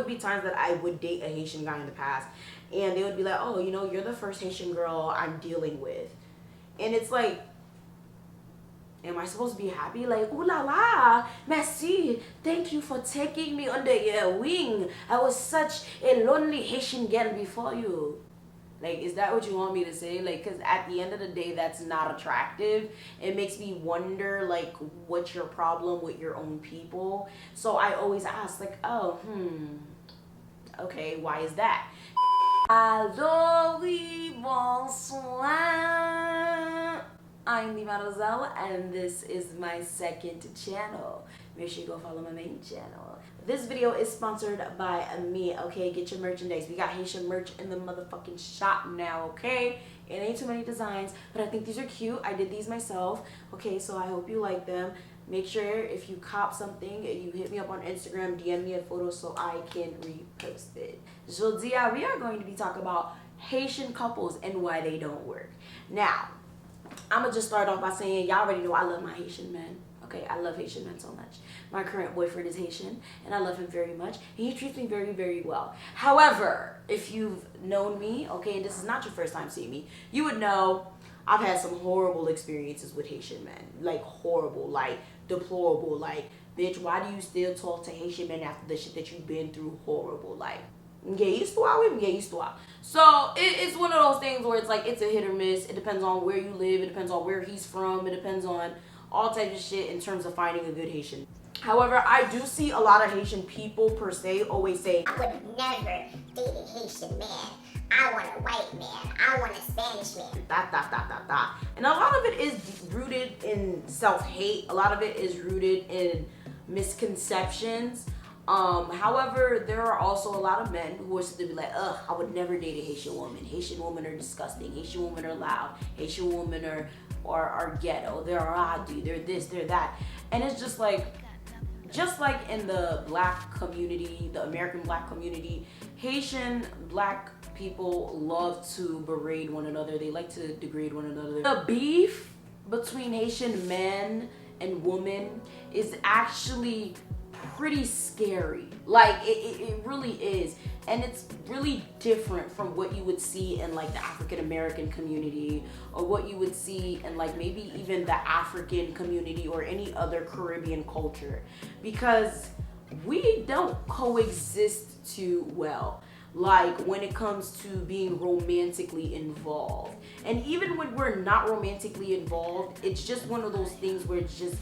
would be times that I would date a Haitian guy in the past, and they would be like, oh, you know, you're the first Haitian girl I'm dealing with. And it's like, am I supposed to be happy? Like, ooh la la, merci, thank you for taking me under your wing. I was such a lonely Haitian girl before you. Like, is that what you want me to say? Like, because at the end of the day, that's not attractive. It makes me wonder, like, what's your problem with your own people? So I always ask, like, oh, okay, why is that? Allo, oui, bonsoir. I'm the Mademoiselle, and this is my second channel. Make sure you go follow my main channel. This video is sponsored by me, okay? Get your merchandise. We got Haitian merch in the motherfucking shop now, okay? It ain't too many designs, but I think these are cute. I did these myself, okay? So I hope you like them. Make sure if you cop something, you hit me up on Instagram, DM me a photo so I can repost it. Shortyy, we are going to be talking about Haitian couples and why they don't work. Now, I'm going to just start off by saying, y'all already know I love my Haitian men. Okay, I love Haitian men so much. My current boyfriend is Haitian, and I love him very much. And he treats me very, very well. However, if you've known me, okay, and this is not your first time seeing me, you would know I've had some horrible experiences with Haitian men. Like, horrible, like, deplorable. Like, bitch, why do you still talk to Haitian men after the shit that you've been through? Horrible. Like, get used to it, get used to it. So it's one of those things where it's like, it's a hit or miss. It depends on where you live. It depends on where he's from. It depends on all types of shit in terms of finding a good Haitian. However, I do see a lot of Haitian people per se always say, I would never date a Haitian man. I want a white man. I want a Spanish man. And a lot of it is rooted in self-hate. A lot of it is rooted in misconceptions. However, there are also a lot of men who are still to be like, ugh, I would never date a Haitian woman. Haitian women are disgusting. Haitian women are loud. Haitian women are ghetto. They're radu. They're this, they're that. And it's just like in the black community, the American black community, Haitian black people love to berate one another. They like to degrade one another. The beef between Haitian men and women is actually pretty scary. Like, it really is. And it's really different from what you would see in like the African American community, or what you would see in like maybe even the African community or any other Caribbean culture, because we don't coexist too well. Like, when it comes to being romantically involved. And even when we're not romantically involved, it's just one of those things where it's just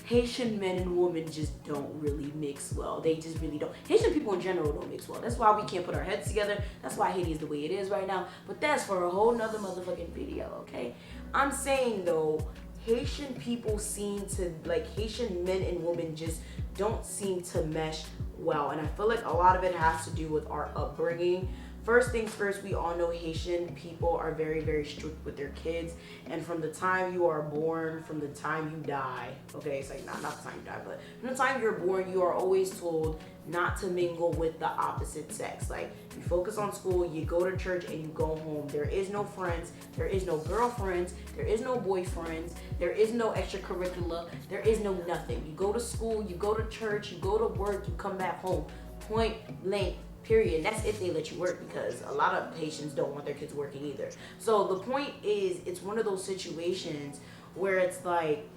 Haitian men and women just don't really mix well. They just really don't. Haitian people in general don't mix well. That's why we can't put our heads together. That's why Haiti is the way it is right now. But that's for a whole nother motherfucking video, okay? I'm saying though, Haitian people seem to, like, Haitian men and women just don't seem to mesh well. And I feel like a lot of it has to do with our upbringing. First things first, we all know Haitian people are very, very strict with their kids. And from the time you are born, from the time you die, okay, it's like not the time you die, but from the time you're born, you are always told not to mingle with the opposite sex. Like, you focus on school, you go to church, and you go home. There is no friends, there is no girlfriends, there is no boyfriends, there is no extracurricular, there is no nothing. You go to school, you go to church, you go to work, you come back home. Point blank. Period. That's if they let you work, because a lot of Haitians don't want their kids working either. So the point is, it's one of those situations where it's like,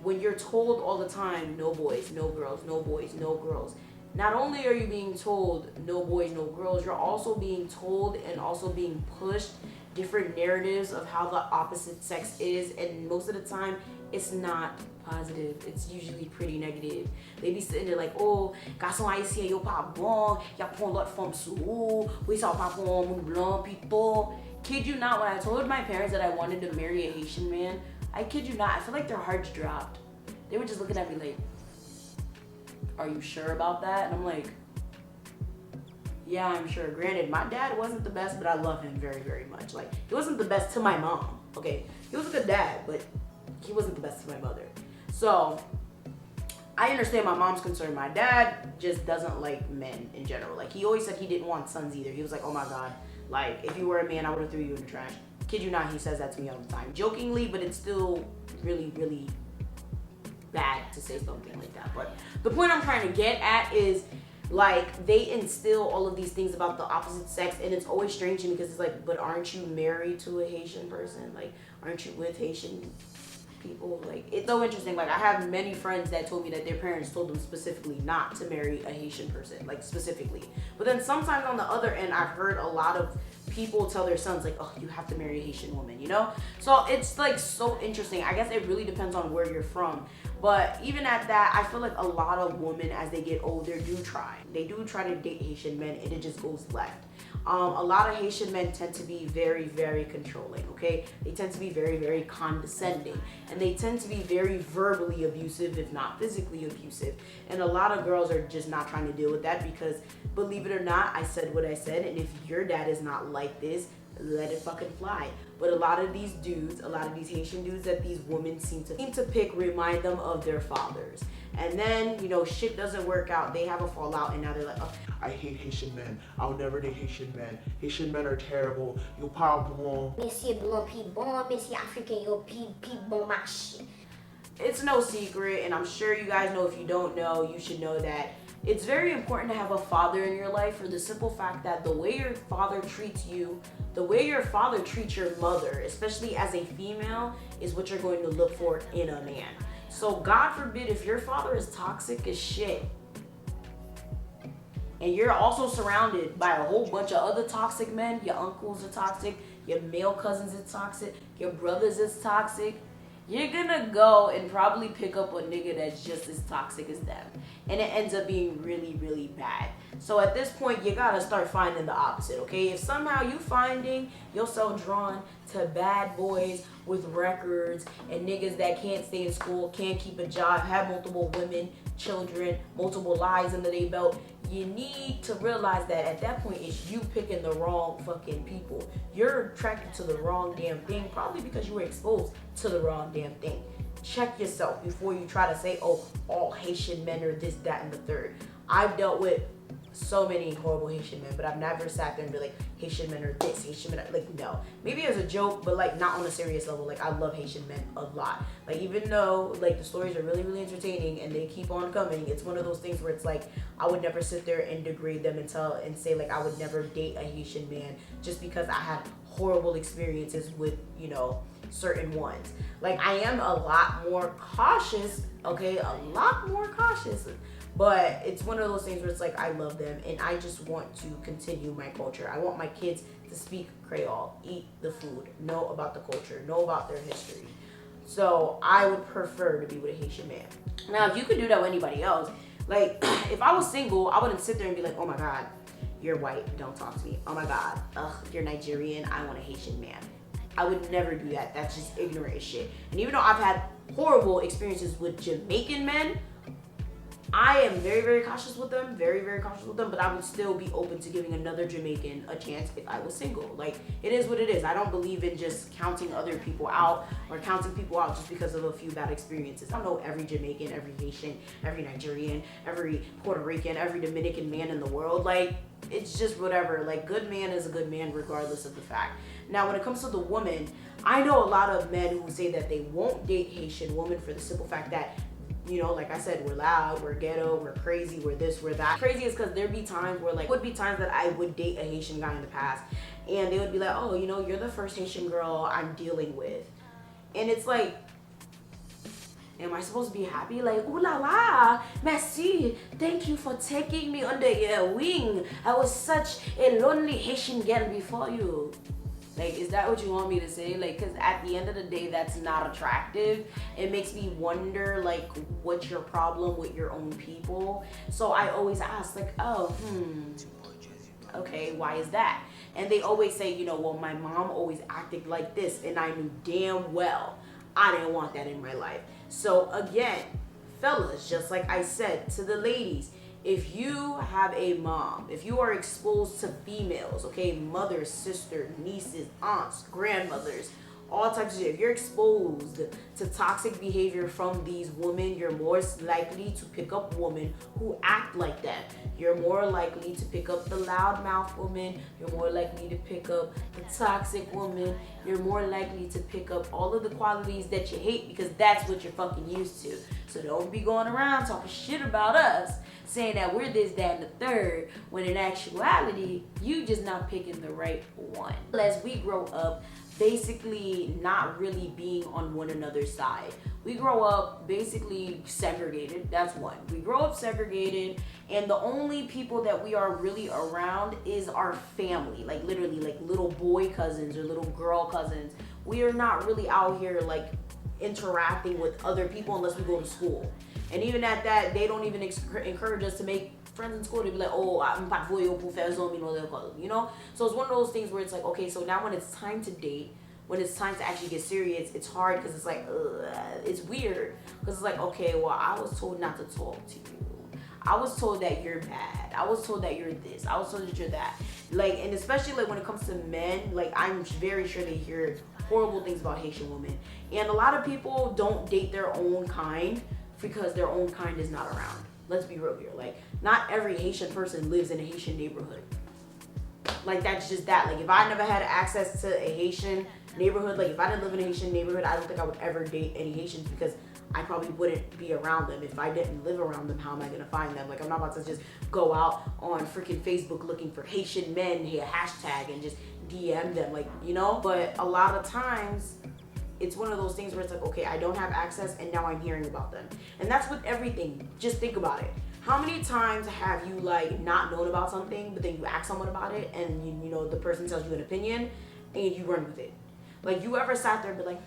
when you're told all the time, no boys, no girls, no boys, no girls. Not only are you being told no boys, no girls, you're also being told and also being pushed different narratives of how the opposite sex is, and most of the time it's not positive. It's usually pretty negative. They be sitting there like, oh, garçon haïtien yo pas bon, y'a prend l'autre femme sous ou, oui ça pas bon, moun blanc, pito. Kid you not, when I told my parents that I wanted to marry a Haitian man, I kid you not, I feel like their hearts dropped. They were just looking at me like, are you sure about that? And I'm like, yeah, I'm sure. Granted, my dad wasn't the best, but I love him very, very much. Like, he wasn't the best to my mom, okay? He was a good dad, but he wasn't the best to my mother. So, I understand my mom's concern. My dad just doesn't like men in general. Like, he always said he didn't want sons either. He was like, oh my God, like, if you were a man, I would have threw you in the trash. Kid you not, he says that to me all the time. Jokingly, but it's still really, really bad to say something like that. But the point I'm trying to get at is, Like, they instill all of these things about the opposite sex, and it's always strange to me because it's like, but aren't you married to a Haitian person? Like, aren't you with Haitian people? Like, it's so interesting. Like, I have many friends that told me that their parents told them specifically not to marry a Haitian person, like specifically. But then sometimes on the other end, I've heard a lot of people tell their sons like, oh, you have to marry a Haitian woman, you know? So it's like so interesting. I guess it really depends on where you're from. But even at that, I feel like a lot of women as they get older do try. They do try to date Haitian men, and it just goes left. A lot of Haitian men tend to be very, very controlling, okay? They tend to be very, very condescending. And they tend to be very verbally abusive, if not physically abusive. And a lot of girls are just not trying to deal with that because, believe it or not, I said what I said. And if your dad is not like this, let it fucking fly. But a lot of these dudes, a lot of these Haitian dudes that these women seem to pick remind them of their fathers. And then, you know, shit doesn't work out. They have a fallout, and now they're like, oh, I hate Haitian men. I'll never date Haitian men. Haitian men are terrible. Yo parle bon. Monsieur blanc pi bon, monsieur africain yo pi bon marché. It's no secret, and I'm sure you guys know. If you don't know, you should know that it's very important to have a father in your life for the simple fact that the way your father treats you, the way your father treats your mother, especially as a female, is what you're going to look for in a man. So God forbid if your father is toxic as shit, and you're also surrounded by a whole bunch of other toxic men, your uncles are toxic, your male cousins are toxic, your brothers is toxic, you're gonna go and probably pick up a nigga that's just as toxic as them. And it ends up being really, really bad. So at this point, you gotta start finding the opposite, okay? If somehow you finding yourself drawn to bad boys with records and niggas that can't stay in school, can't keep a job, have multiple women, children, multiple lies under their belt, you need to realize that at that point, it's you picking the wrong fucking people. You're attracted to the wrong damn thing, probably because you were exposed to the wrong damn thing. Check yourself before you try to say, oh, all Haitian men are this, that, and the third. I've dealt with so many horrible Haitian men, but I've never sat there and be like, Haitian men are this, Haitian men are, like, no. Maybe as a joke, but like not on a serious level. Like, I love Haitian men a lot. Like, even though like the stories are really, really entertaining and they keep on coming, it's one of those things where it's like, I would never sit there and degrade them and say like I would never date a Haitian man just because I had horrible experiences with, you know, certain ones. Like, I am a lot more cautious, okay, a lot more cautious. But it's one of those things where it's like, I love them and I just want to continue my culture. I want my kids to speak Creole, eat the food, know about the culture, know about their history. So I would prefer to be with a Haitian man. Now, if you could do that with anybody else, like if I was single, I wouldn't sit there and be like, oh my God, you're white, don't talk to me. Oh my God, you're Nigerian, I want a Haitian man. I would never do that. That's just ignorant as shit. And even though I've had horrible experiences with Jamaican men, I am very, very cautious with them, very, very cautious with them, but I would still be open to giving another Jamaican a chance if I was single. Like, it is what it is. I don't believe in just counting other people out or counting people out just because of a few bad experiences. I don't know every Jamaican, every Haitian, every Nigerian, every Puerto Rican, every Dominican man in the world. Like, it's just whatever. Like, good man is a good man regardless of the fact. Now, when it comes to the woman, I know a lot of men who say that they won't date Haitian women for the simple fact that, you know, like I said, we're loud, we're ghetto, we're crazy, we're this, we're that. Crazy is because there'd be times where, like, would be times that I would date a Haitian guy in the past, and they would be like, oh, you know, you're the first Haitian girl I'm dealing with. And it's like, am I supposed to be happy? Like, ooh la la, merci, thank you for taking me under your wing. I was such a lonely Haitian girl before you. Like, is that what you want me to say? Like, because at the end of the day, that's not attractive. It makes me wonder, like, what's your problem with your own people? So I always ask, like, oh, okay, why is that? And they always say, you know, well, my mom always acted like this, and I knew damn well I didn't want that in my life. So again, fellas, just like I said to the ladies, if you have a mom, if you are exposed to females, okay, mothers, sisters, nieces, aunts, grandmothers, all types of shit. If you're exposed to toxic behavior from these women, you're more likely to pick up women who act like that. You're more likely to pick up the loudmouth woman. You're more likely to pick up the toxic woman. You're more likely to pick up all of the qualities that you hate because that's what you're fucking used to. So don't be going around talking shit about us, saying that we're this, that, and the third, when in actuality, you just not picking the right one. As we grow up, basically not really being on one another's side. We grow up basically segregated. That's one. We grow up segregated, and the only people that we are really around is our family. Like literally, like little boy cousins or little girl cousins. We are not really out here like interacting with other people unless we go to school. And even at that, they don't even encourage us to make friends in school. They be like, oh, I'm pas voyo pour faire zombie, you know? So it's one of those things where it's like, okay, so now when it's time to date, when it's time to actually get serious, it's hard because it's like, it's weird. Because it's like, okay, well, I was told not to talk to you. I was told that you're bad. I was told that you're this. I was told that you're that. Like, and especially like when it comes to men, like I'm very sure they hear horrible things about Haitian women. And a lot of people don't date their own kind because their own kind is not around. Let's be real here. Like, not every Haitian person lives in a Haitian neighborhood. Like, that's just that. Like, if I never had access to a Haitian neighborhood, like if I didn't live in a Haitian neighborhood, I don't think I would ever date any Haitians because I probably wouldn't be around them. If I didn't live around them, how am I gonna find them? Like, I'm not about to just go out on freaking Facebook looking for Haitian men, hashtag, and just DM them, like, you know? But a lot of times, it's one of those things where it's like, okay, I don't have access and now I'm hearing about them. And that's with everything. Just think about it. How many times have you like not known about something, but then you ask someone about it and you know the person tells you an opinion and you run with it? Like, you ever sat there and be like,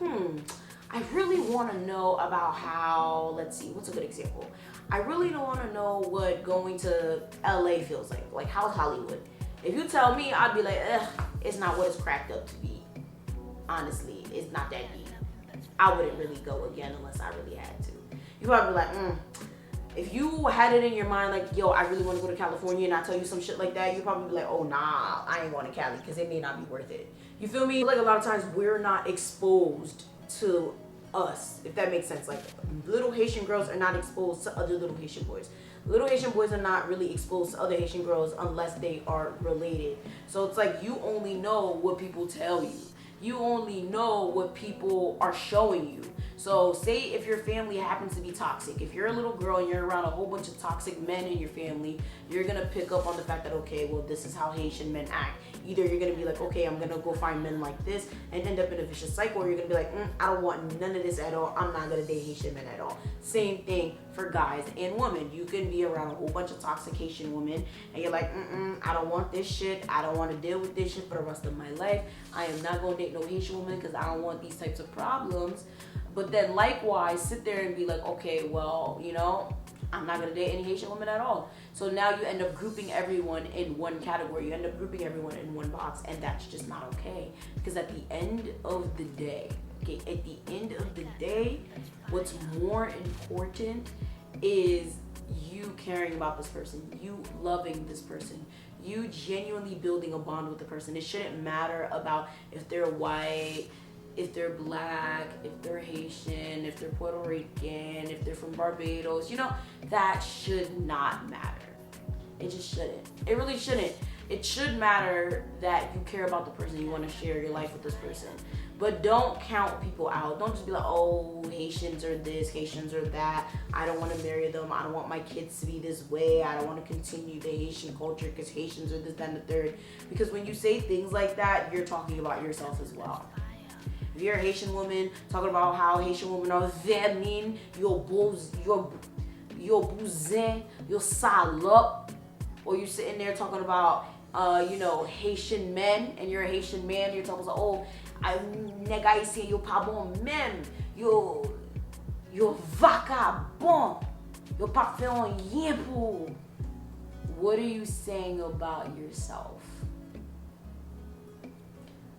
I really want to know about how, let's see, what's a good example? I really don't want to know what going to LA feels like. Like, how's Hollywood? If you tell me, I'd be like, it's not what it's cracked up to be. Honestly, it's not that deep. I wouldn't really go again unless I really had to. You probably be like, if you had it in your mind like, yo, I really want to go to California, and I tell you some shit like that, you'd probably be like, oh nah, I ain't going to Cali because it may not be worth it. You feel me? Like, a lot of times we're not exposed to us, if that makes sense. Like, little Haitian girls are not exposed to other little Haitian boys. Little Haitian boys are not really exposed to other Haitian girls unless they are related. So it's like, you only know what people tell you. You only know what people are showing you. So say if your family happens to be toxic, if you're a little girl and you're around a whole bunch of toxic men in your family, you're gonna pick up on the fact that, okay, well, this is how Haitian men act. Either you're gonna be like, okay, I'm gonna go find men like this and end up in a vicious cycle, or you're gonna be like, I don't want none of this at all. I'm not gonna date Haitian men at all. Same thing for guys and women. You can be around a whole bunch of toxic Haitian women and you're like, I don't want this shit. I don't want to deal with this shit for the rest of my life. I am not gonna date no Haitian woman because I don't want these types of problems. But then likewise, sit there and be like, okay, well, you know, I'm not gonna date any Haitian women at all. So now you end up grouping everyone in one category. You end up grouping everyone in one box, and that's just not okay. Because at the end of the day, what's more important is you caring about this person, you loving this person, you genuinely building a bond with the person. It shouldn't matter about if they're white, if they're black, if they're Haitian, if they're Puerto Rican, if they're from Barbados. You know, that should not matter. It just shouldn't. It really shouldn't. It should matter that you care about the person, you want to share your life with this person. But don't count people out. Don't just be like, oh, Haitians are this, Haitians are that. I don't want to marry them. I don't want my kids to be this way. I don't want to continue the Haitian culture because Haitians are this, that, and the third. Because when you say things like that, you're talking about yourself as well. If you're a Haitian woman talking about how Haitian women are vermine, your bousin, your salope, or you're sitting there talking about, Haitian men, and you're a Haitian man, you're talking about, oh, nèg haïtien yo pas bon même, yo vagabond, yo pas fait rien pour. What are you saying about yourself?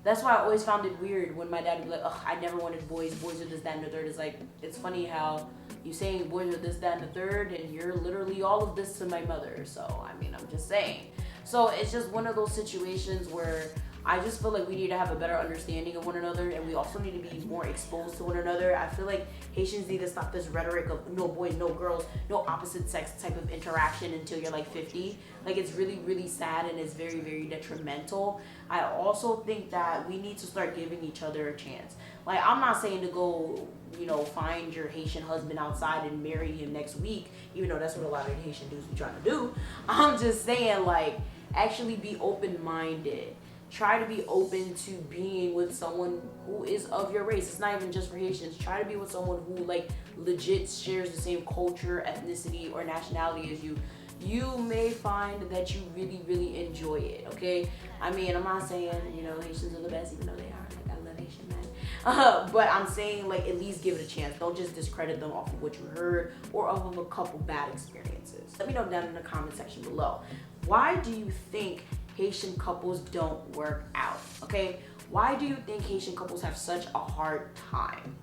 That's why I always found it weird when my dad would be like, I never wanted boys are this, that, and the third. It's like, it's funny how you saying boys are this, that, and the third, and you're literally all of this to my mother. So, I mean, I'm just saying. So, it's just one of those situations where I just feel like we need to have a better understanding of one another, and we also need to be more exposed to one another. I feel like Haitians need to stop this rhetoric of no boys, no girls, no opposite sex type of interaction until you're like 50. Like, it's really, really sad, and it's very, very detrimental. I also think that we need to start giving each other a chance. Like, I'm not saying to go, you know, find your Haitian husband outside and marry him next week, even though that's what a lot of Haitian dudes be trying to do. I'm just saying, like, actually be open-minded. Try to be open to being with someone who is of your race. It's not even just for Haitians. Try to be with someone who, like, legit shares the same culture, ethnicity, or nationality as you. You may find that you really, really enjoy it, okay? I mean, I'm not saying, you know, Haitians are the best, even though they are. Like, I love Haitian men. But I'm saying, like, at least give it a chance. Don't just discredit them off of what you heard or off of a couple bad experiences. Let me know down in the comment section below. Why do you think Haitian couples don't work out, okay? Why do you think Haitian couples have such a hard time?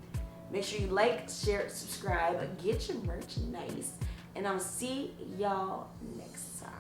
Make sure you like, share, subscribe, get your merchandise, and I'll see y'all next time.